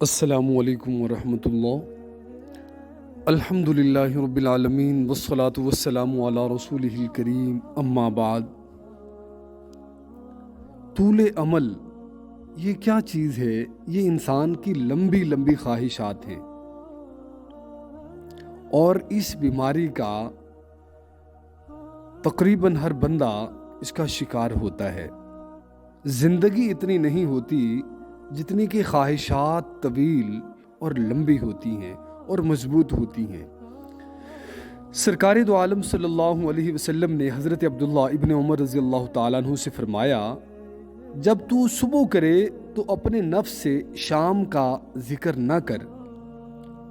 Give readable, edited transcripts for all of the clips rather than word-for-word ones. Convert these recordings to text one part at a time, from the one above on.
السلام علیکم ورحمۃ اللہ۔ الحمدللہ رب العالمین والصلاة والسلام علی رسولہ الکریم، اما بعد۔ طول عمل یہ کیا چیز ہے؟ یہ انسان کی لمبی لمبی خواہشات ہیں، اور اس بیماری کا تقریباً ہر بندہ اس کا شکار ہوتا ہے۔ زندگی اتنی نہیں ہوتی جتنی کہ خواہشات طویل اور لمبی ہوتی ہیں اور مضبوط ہوتی ہیں۔ سرکار دو عالم صلی اللہ علیہ وسلم نے حضرت عبداللہ ابن عمر رضی اللہ تعالیٰ عنہ سے فرمایا، جب تو صبح کرے تو اپنے نفس سے شام کا ذکر نہ کر،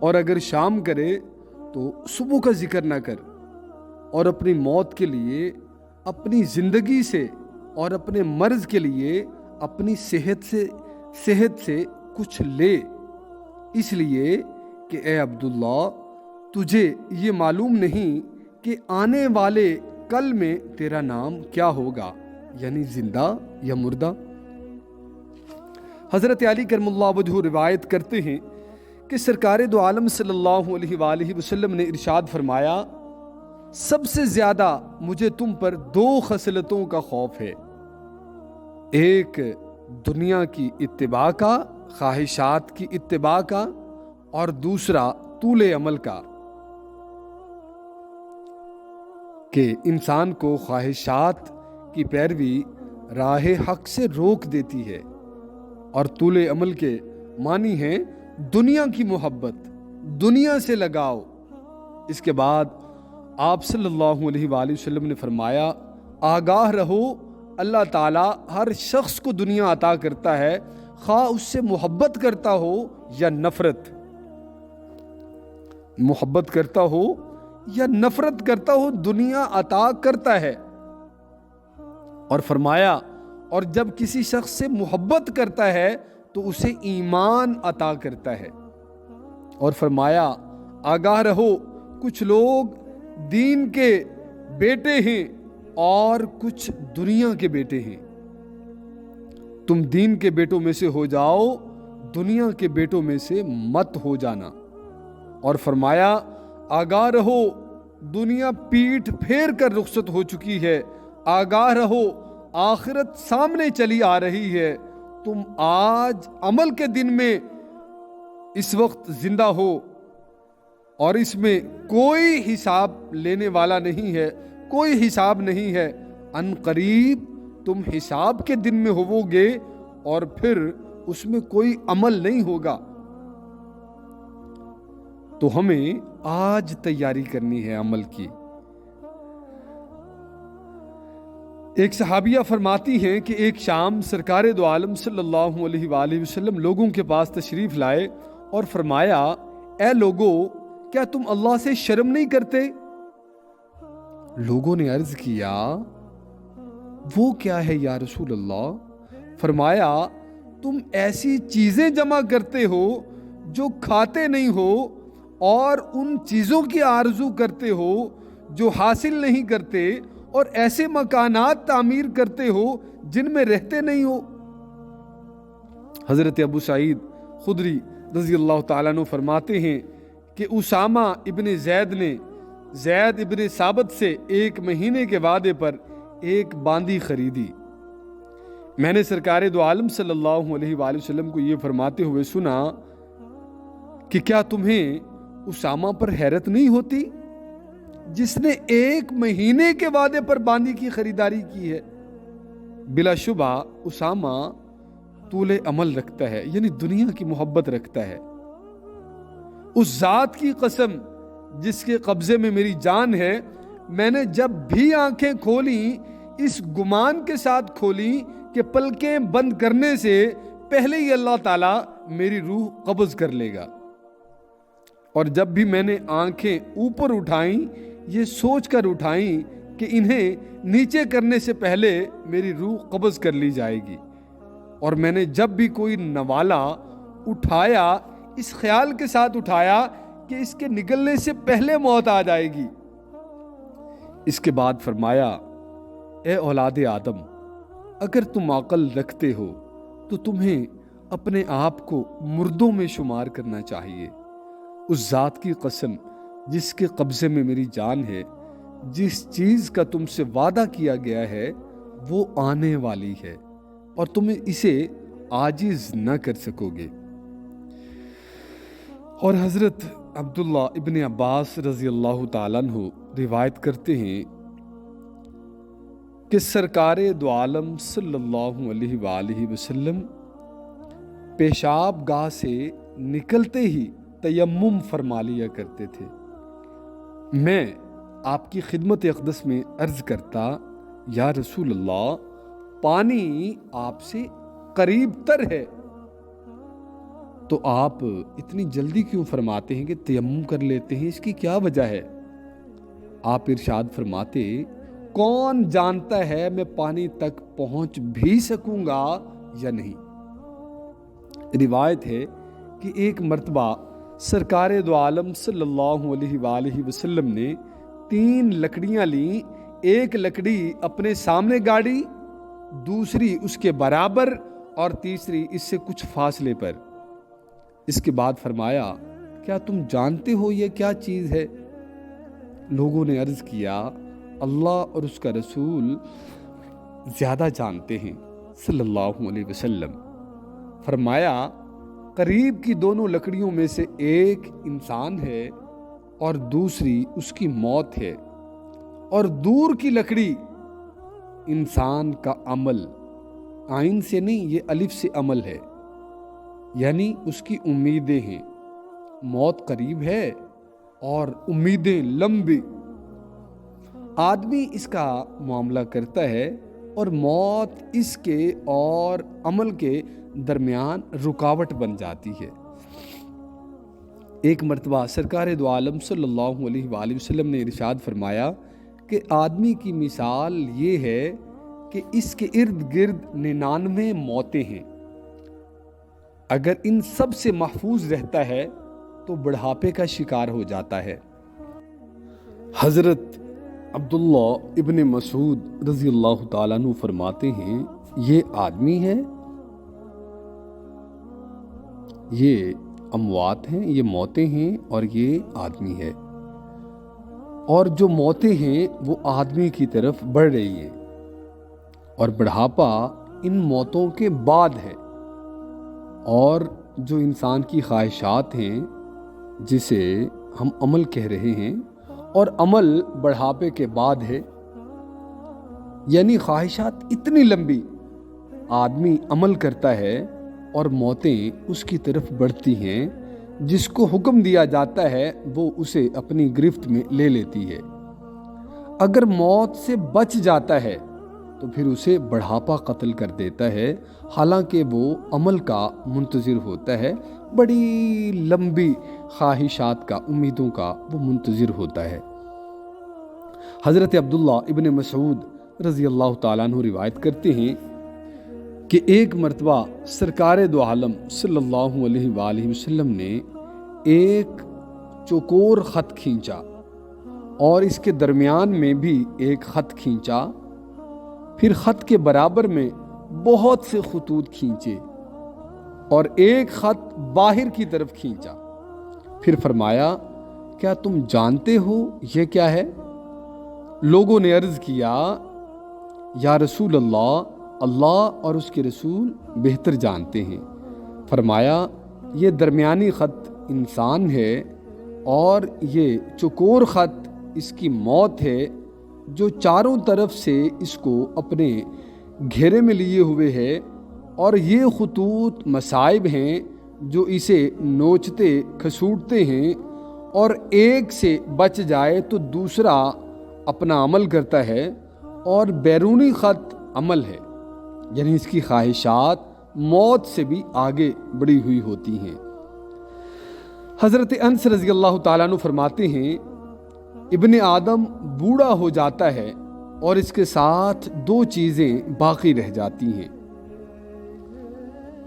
اور اگر شام کرے تو صبح کا ذکر نہ کر، اور اپنی موت کے لیے اپنی زندگی سے اور اپنے مرض کے لیے اپنی صحت سے کچھ لے، اس لیے کہ اے عبداللہ، تجھے یہ معلوم نہیں کہ آنے والے کل میں تیرا نام کیا ہوگا، یعنی زندہ یا مردہ۔ حضرت علی کرم اللہ وجہہ روایت کرتے ہیں کہ سرکار دو عالم صلی اللہ علیہ وآلہ وسلم نے ارشاد فرمایا، سب سے زیادہ مجھے تم پر دو خصلتوں کا خوف ہے، ایک دنیا کی اتباع کا، خواہشات کی اتباع کا، اور دوسرا طول عمل کا، کہ انسان کو خواہشات کی پیروی راہ حق سے روک دیتی ہے، اور طول عمل کے معنی ہیں دنیا کی محبت، دنیا سے لگاؤ۔ اس کے بعد آپ صلی اللہ علیہ وآلہ وسلم نے فرمایا، آگاہ رہو، اللہ تعالیٰ ہر شخص کو دنیا عطا کرتا ہے، خواہ اس سے محبت کرتا ہو یا نفرت، محبت کرتا ہو یا نفرت کرتا ہو، دنیا عطا کرتا ہے۔ اور فرمایا، اور جب کسی شخص سے محبت کرتا ہے تو اسے ایمان عطا کرتا ہے۔ اور فرمایا، آگاہ رہو، کچھ لوگ دین کے بیٹے ہیں اور کچھ دنیا کے بیٹے ہیں، تم دین کے بیٹوں میں سے ہو جاؤ، دنیا کے بیٹوں میں سے مت ہو جانا۔ اور فرمایا، آگاہ رہو، دنیا پیٹھ پھیر کر رخصت ہو چکی ہے، آگاہ رہو، آخرت سامنے چلی آ رہی ہے، تم آج عمل کے دن میں اس وقت زندہ ہو، اور اس میں کوئی حساب لینے والا نہیں ہے، کوئی حساب نہیں ہے، ان قریب تم حساب کے دن میں ہوو گے، اور پھر اس میں کوئی عمل نہیں ہوگا۔ تو ہمیں آج تیاری کرنی ہے عمل کی۔ ایک صحابیہ فرماتی ہیں کہ ایک شام سرکار دو عالم صلی اللہ علیہ وآلہ وسلم لوگوں کے پاس تشریف لائے اور فرمایا، اے لوگو، کیا تم اللہ سے شرم نہیں کرتے؟ لوگوں نے عرض کیا، وہ کیا ہے یا رسول اللہ؟ فرمایا، تم ایسی چیزیں جمع کرتے ہو جو کھاتے نہیں ہو، اور ان چیزوں کی آرزو کرتے ہو جو حاصل نہیں کرتے، اور ایسے مکانات تعمیر کرتے ہو جن میں رہتے نہیں ہو۔ حضرت ابو سعید خدری رضی اللہ تعالیٰ عنہ فرماتے ہیں کہ اسامہ ابن زید نے زید ابن ثابت سے 1 مہینے کے وعدے پر ایک باندی خریدی۔ میں نے سرکار دو عالم صلی اللہ علیہ وآلہ وسلم کو یہ فرماتے ہوئے سنا کہ کیا تمہیں اسامہ پر حیرت نہیں ہوتی جس نے 1 مہینے کے وعدے پر باندی کی خریداری کی ہے؟ بلا شبہ اسامہ طول عمل رکھتا ہے، یعنی دنیا کی محبت رکھتا ہے۔ اس ذات کی قسم جس کے قبضے میں میری جان ہے، میں نے جب بھی آنکھیں کھولیں اس گمان کے ساتھ کھولیں کہ پلکیں بند کرنے سے پہلے ہی اللہ تعالیٰ میری روح قبض کر لے گا، اور جب بھی میں نے آنکھیں اوپر اٹھائیں یہ سوچ کر اٹھائیں کہ انہیں نیچے کرنے سے پہلے میری روح قبض کر لی جائے گی، اور میں نے جب بھی کوئی نوالا اٹھایا اس خیال کے ساتھ اٹھایا کہ اس کے نکلنے سے پہلے موت آ جائے گی۔ اس کے بعد فرمایا، اے اولاد آدم، اگر تم عقل رکھتے ہو تو تمہیں اپنے آپ کو مردوں میں شمار کرنا چاہیے۔ اس ذات کی قسم جس کے قبضے میں میری جان ہے، جس چیز کا تم سے وعدہ کیا گیا ہے وہ آنے والی ہے اور تم اسے عاجز نہ کر سکو گے۔ اور حضرت عبداللہ ابن عباس رضی اللہ تعالیٰ عنہ روایت کرتے ہیں کہ سرکار دو عالم صلی اللہ علیہ وآلہ وسلم پیشاب گاہ سے نکلتے ہی تیمم فرما لیا کرتے تھے۔ میں آپ کی خدمت اقدس میں عرض کرتا، یا رسول اللہ، پانی آپ سے قریب تر ہے تو آپ اتنی جلدی کیوں فرماتے ہیں کہ تیمم کر لیتے ہیں؟ اس کی کیا وجہ ہے؟ آپ ارشاد فرماتے، کون جانتا ہے میں پانی تک پہنچ بھی سکوں گا یا نہیں۔ روایت ہے کہ ایک مرتبہ سرکار دو عالم صلی اللہ علیہ وآلہ وسلم نے 3 لکڑیاں لیں، ایک لکڑی اپنے سامنے گاڑی، دوسری اس کے برابر اور تیسری اس سے کچھ فاصلے پر۔ اس کے بعد فرمایا، کیا تم جانتے ہو یہ کیا چیز ہے؟ لوگوں نے عرض کیا، اللہ اور اس کا رسول زیادہ جانتے ہیں صلی اللہ علیہ وسلم۔ فرمایا، قریب کی دونوں لکڑیوں میں سے ایک انسان ہے اور دوسری اس کی موت ہے، اور دور کی لکڑی انسان کا عمل، عین سے نہیں، یہ الف سے عمل ہے، یعنی اس کی امیدیں ہیں۔ موت قریب ہے اور امیدیں لمبی۔ آدمی اس کا معاملہ کرتا ہے اور موت اس کے اور عمل کے درمیان رکاوٹ بن جاتی ہے۔ ایک مرتبہ سرکار دو عالم صلی اللہ علیہ وآلہ وسلم نے ارشاد فرمایا کہ آدمی کی مثال یہ ہے کہ اس کے ارد گرد 99 موتیں ہیں، اگر ان سب سے محفوظ رہتا ہے تو بڑھاپے کا شکار ہو جاتا ہے۔ حضرت عبداللہ ابن مسعود رضی اللہ تعالیٰ عنہ فرماتے ہیں، یہ آدمی ہے، یہ اموات ہیں، یہ موتیں ہیں اور یہ آدمی ہے، اور جو موتیں ہیں وہ آدمی کی طرف بڑھ رہی ہیں، اور بڑھاپا ان موتوں کے بعد ہے، اور جو انسان کی خواہشات ہیں جسے ہم عمل کہہ رہے ہیں، اور عمل بڑھاپے کے بعد ہے، یعنی خواہشات اتنی لمبی، آدمی عمل کرتا ہے اور موتیں اس کی طرف بڑھتی ہیں، جس کو حکم دیا جاتا ہے وہ اسے اپنی گرفت میں لے لیتی ہے۔ اگر موت سے بچ جاتا ہے تو پھر اسے بڑھاپا قتل کر دیتا ہے، حالانکہ وہ عمل کا منتظر ہوتا ہے، بڑی لمبی خواہشات کا، امیدوں کا وہ منتظر ہوتا ہے۔ حضرت عبداللہ ابن مسعود رضی اللہ تعالیٰ عنہ روایت کرتے ہیں کہ ایک مرتبہ سرکار دو عالم صلی اللہ علیہ وآلہ وسلم نے ایک چوکور خط کھینچا اور اس کے درمیان میں بھی ایک خط کھینچا، پھر خط کے برابر میں بہت سے خطوط کھینچے اور ایک خط باہر کی طرف کھینچا، پھر فرمایا، کیا تم جانتے ہو یہ کیا ہے؟ لوگوں نے عرض کیا، یا رسول اللہ، اللہ اور اس کے رسول بہتر جانتے ہیں۔ فرمایا، یہ درمیانی خط انسان ہے اور یہ چوکور خط اس کی موت ہے، جو چاروں طرف سے اس کو اپنے گھیرے میں لیے ہوئے ہے، اور یہ خطوط مصائب ہیں جو اسے نوچتے کھسوٹتے ہیں، اور ایک سے بچ جائے تو دوسرا اپنا عمل کرتا ہے، اور بیرونی خط عمل ہے، یعنی اس کی خواہشات موت سے بھی آگے بڑھی ہوئی ہوتی ہیں۔ حضرت انس رضی اللہ تعالیٰ عنہ فرماتے ہیں، ابن آدم بوڑھا ہو جاتا ہے اور اس کے ساتھ 2 چیزیں باقی رہ جاتی ہیں۔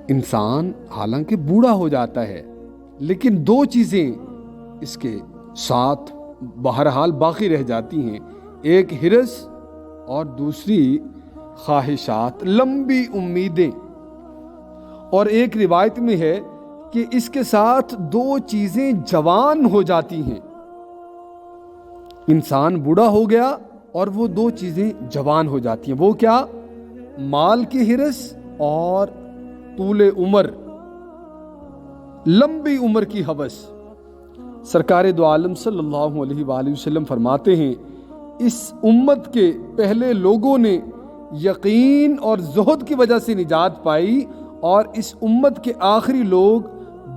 انسان حالانکہ بوڑھا ہو جاتا ہے لیکن 2 چیزیں اس کے ساتھ بہرحال باقی رہ جاتی ہیں، ایک ہرس اور دوسری خواہشات، لمبی امیدیں۔ اور ایک روایت میں ہے کہ اس کے ساتھ 2 چیزیں جوان ہو جاتی ہیں. انسان بوڑھا ہو گیا اور وہ 2 چیزیں جوان ہو جاتی ہیں. وہ کیا؟ مال کی ہرس اور طول عمر، لمبی عمر کی ہوس. سرکار دو عالم صلی اللہ علیہ وآلہ وسلم فرماتے ہیں اس امت کے پہلے لوگوں نے یقین اور زہد کی وجہ سے نجات پائی، اور اس امت کے آخری لوگ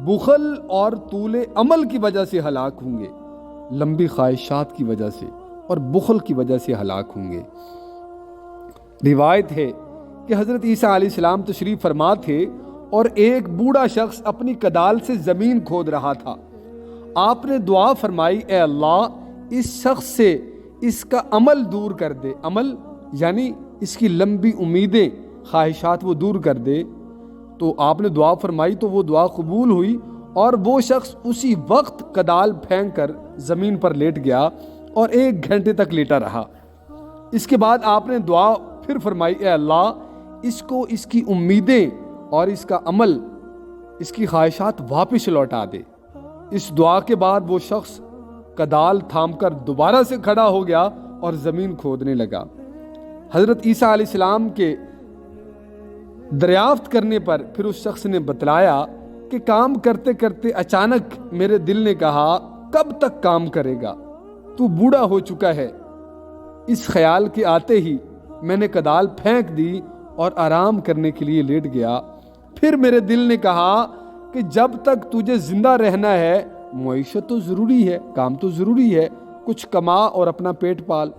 بخل اور طول عمل کی وجہ سے ہلاک ہوں گے. لمبی خواہشات کی وجہ سے اور بخل کی وجہ سے ہلاک ہوں گے. روایت ہے کہ حضرت عیسیٰ علیہ السلام تشریف فرما تھے اور ایک بوڑھا شخص اپنی کدال سے زمین کھود رہا تھا. آپ نے دعا فرمائی، اے اللہ اس شخص سے اس کا عمل دور کر دے. عمل یعنی اس کی لمبی امیدیں، خواہشات وہ دور کر دے. تو آپ نے دعا فرمائی تو وہ دعا قبول ہوئی، اور وہ شخص اسی وقت کدال پھینک کر زمین پر لیٹ گیا اور 1 گھنٹے تک لیٹا رہا. اس کے بعد آپ نے دعا پھر فرمائی، اے اللہ اس کو اس کی امیدیں اور اس کا عمل، اس کی خواہشات واپس لوٹا دے. اس دعا کے بعد وہ شخص کدال تھام کر دوبارہ سے کھڑا ہو گیا اور زمین کھودنے لگا. حضرت عیسیٰ علیہ السلام کے دریافت کرنے پر پھر اس شخص نے بتلایا کہ کام کرتے کرتے اچانک میرے دل نے کہا کب تک کام کرے گا، تو بوڑھا ہو چکا ہے. اس خیال کے آتے ہی میں نے کدال پھینک دی اور آرام کرنے کے لیے لیٹ گیا. پھر میرے دل نے کہا کہ جب تک تجھے زندہ رہنا ہے معیشت تو ضروری ہے، کام تو ضروری ہے، کچھ کما اور اپنا پیٹ پال.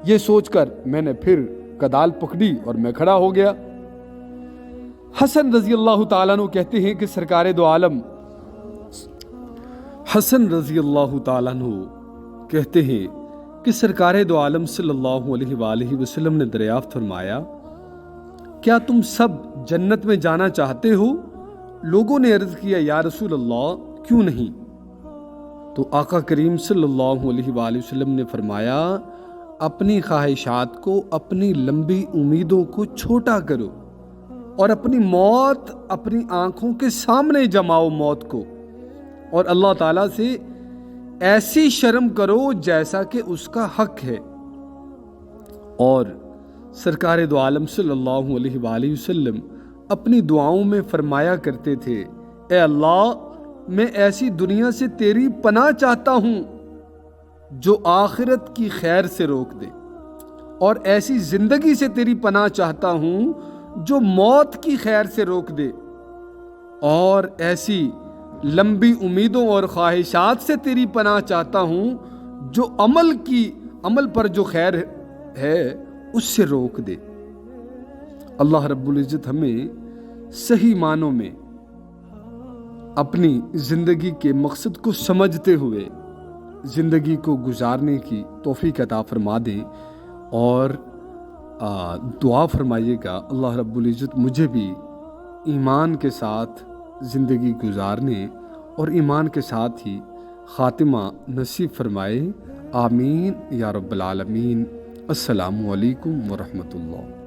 یہ سوچ کر میں نے پھر کدال پکڑی اور میں کھڑا ہو گیا. حسن رضی اللہ تعالیٰ عنہ کہتے ہیں کہ سرکار دو عالم حسن رضی اللہ تعالیٰ عنہ کہتے ہیں کہ سرکار دو عالم صلی اللہ علیہ وآلہ وسلم نے دریافت فرمایا، کیا تم سب جنت میں جانا چاہتے ہو؟ لوگوں نے عرض کیا، یا رسول اللہ کیوں نہیں؟ تو آقا کریم صلی اللہ علیہ وآلہ وسلم نے فرمایا، اپنی خواہشات کو، اپنی لمبی امیدوں کو چھوٹا کرو اور اپنی موت اپنی آنکھوں کے سامنے جماؤ موت کو، اور اللہ تعالیٰ سے ایسی شرم کرو جیسا کہ اس کا حق ہے. اور سرکار دو عالم صلی اللہ علیہ وآلہ وسلم اپنی دعاؤں میں فرمایا کرتے تھے، اے اللہ میں ایسی دنیا سے تیری پناہ چاہتا ہوں جو آخرت کی خیر سے روک دے، اور ایسی زندگی سے تیری پناہ چاہتا ہوں جو موت کی خیر سے روک دے، اور ایسی لمبی امیدوں اور خواہشات سے تیری پناہ چاہتا ہوں جو عمل پر جو خیر ہے اس سے روک دے. اللہ رب العزت ہمیں صحیح معنوں میں اپنی زندگی کے مقصد کو سمجھتے ہوئے زندگی کو گزارنے کی توفیق عطا فرما دیں، اور دعا فرمائیے گا اللہ رب العزت مجھے بھی ایمان کے ساتھ زندگی گزارنے اور ایمان کے ساتھ ہی خاتمہ نصیب فرمائے. آمین یا رب العالمین. السلام علیکم ورحمۃ اللہ.